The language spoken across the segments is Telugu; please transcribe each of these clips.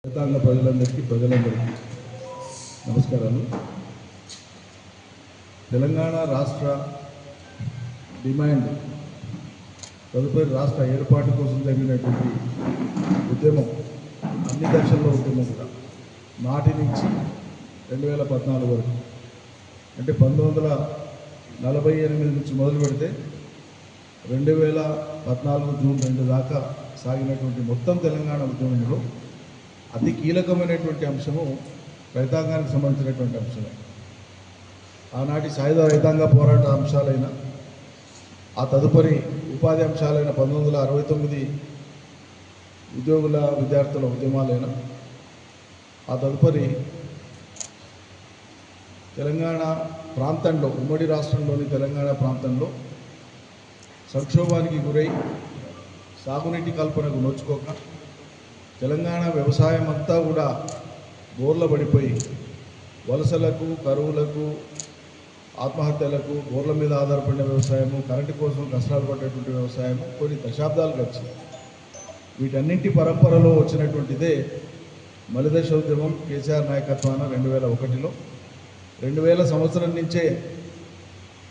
రైతాంగ ప్రజలందరికీ నమస్కారాలు. తెలంగాణ రాష్ట్ర డిమాండ్ తదుపరి రాష్ట్ర ఏర్పాటు కోసం జరిగినటువంటి ఉద్యమం అన్ని దశల్లో ఉద్యమం కూడా నాటి నుంచి 2014 వరకు అంటే 1948 నుంచి మొదలు పెడితే 2014 జూన్ 2 దాకా సాగినటువంటి మొత్తం తెలంగాణ ఉద్యమంలో అతి కీలకమైనటువంటి అంశము రైతాంగానికి సంబంధించినటువంటి అంశమే. ఆనాటి సాయుధ రైతాంగ పోరాట అంశాలైన ఆ తదుపరి ఉపాధి అంశాలైన 1969 ఉద్యోగుల విద్యార్థుల ఉద్యమాలైన ఆ తదుపరి తెలంగాణ ప్రాంతంలో ఉమ్మడి రాష్ట్రంలోని తెలంగాణ ప్రాంతంలో సంక్షోభానికి గురై సాగునీటి కల్పనకు నోచుకోక తెలంగాణ వ్యవసాయం అంతా కూడా బోర్ల పడిపోయి వలసలకు, కరువులకు, ఆత్మహత్యలకు, బోర్ల మీద ఆధారపడిన వ్యవసాయము, కరెంటు కోసం కష్టాలు పడేటువంటి వ్యవసాయము కొన్ని దశాబ్దాలు గడిచింది. వీటన్నింటి పరంపరలో వచ్చినటువంటిదే మలిదశ ఉద్యమం కేసీఆర్ నాయకత్వాన 2001లో 2000 సంవత్సరం నుంచే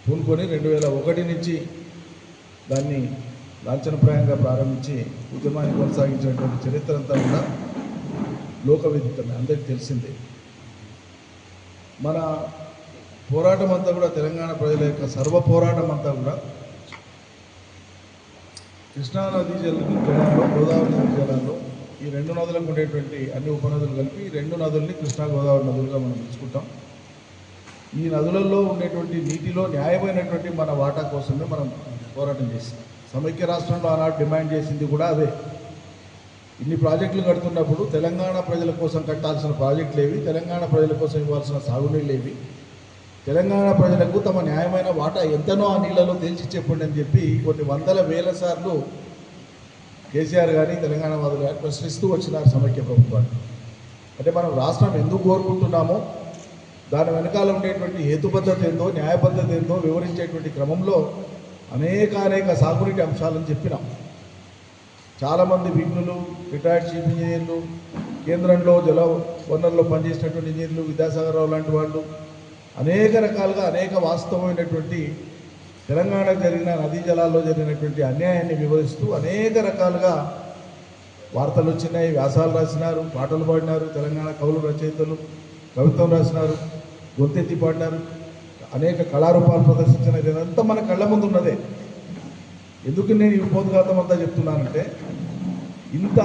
పూనుకొని 2001 నుంచి దాన్ని లాంఛనప్రాయంగా ప్రారంభించి ఉద్యమాన్ని కొనసాగించినటువంటి చరిత్ర అంతా కూడా లోకవిదితమే, అందరికీ తెలిసిందే. మన పోరాటం అంతా కూడా తెలంగాణ ప్రజల యొక్క సర్వ పోరాటం అంతా కూడా కృష్ణానదీ జలాల్లో, గోదావరి నదీ జలాల్లో ఈ రెండు నదులకు ఉండేటువంటి అన్ని ఉపనదులు కలిపి ఈ రెండు నదుల్ని కృష్ణా గోదావరి నదులుగా మనం పిలుచుకుంటాం. ఈ నదులలో ఉండేటువంటి నీటిలో న్యాయమైనటువంటి మన వాటా కోసమే మనం పోరాటం చేస్తాం. సమైక్య రాష్ట్రంలో ఆనాడు డిమాండ్ చేసింది కూడా అదే. ఇన్ని ప్రాజెక్టులు కడుతున్నప్పుడు తెలంగాణ ప్రజల కోసం కట్టాల్సిన ప్రాజెక్టులు ఏవి, తెలంగాణ ప్రజల కోసం ఇవ్వాల్సిన సాగునీళ్ళు ఏవి, తెలంగాణ ప్రజలకు తమ న్యాయమైన వాటా ఎంతనో ఆ నీళ్ళలో తేల్చి చెప్పండి అని చెప్పి కొన్ని వందల వేల సార్లు కేసీఆర్ కానీ తెలంగాణ వాదులు కానీ ప్రశ్నిస్తూ వచ్చినారు సమైక్య ప్రభుత్వాన్ని. అంటే మనం రాష్ట్రం ఎందుకు కోరుకుంటున్నామో దాని వెనకాల ఉండేటువంటి హేతుబద్ధత ఏందో, న్యాయబద్ధత ఏందో వివరించేటువంటి క్రమంలో అనేక సాగునీటి అంశాలను చెప్పినాం. చాలామంది విఘ్నులు, రిటైర్డ్ చీఫ్ ఇంజనీర్లు, కేంద్రంలో జల వనరుల్లో పనిచేసినటువంటి ఇంజనీర్లు, విద్యాసాగర్ రావు లాంటి వాళ్ళు అనేక రకాలుగా అనేక వాస్తవమైనటువంటి తెలంగాణకు జరిగిన నదీ జలాల్లో జరిగినటువంటి అన్యాయాన్ని వివరిస్తూ అనేక రకాలుగా వార్తలు వచ్చినాయి, వ్యాసాలు రాసినారు, పాటలు పాడినారు. తెలంగాణ కవులు, రచయితలు కవిత్వం రాసినారు, గొంతెత్తి పాడినారు, అనేక కళారూపాలు ప్రదర్శించిన ఇదంతా మన కళ్ళ ముందు ఉన్నదే. ఎందుకు నేను ఈ ఉపోద్ఘాతం అంతా చెప్తున్నానంటే ఇంత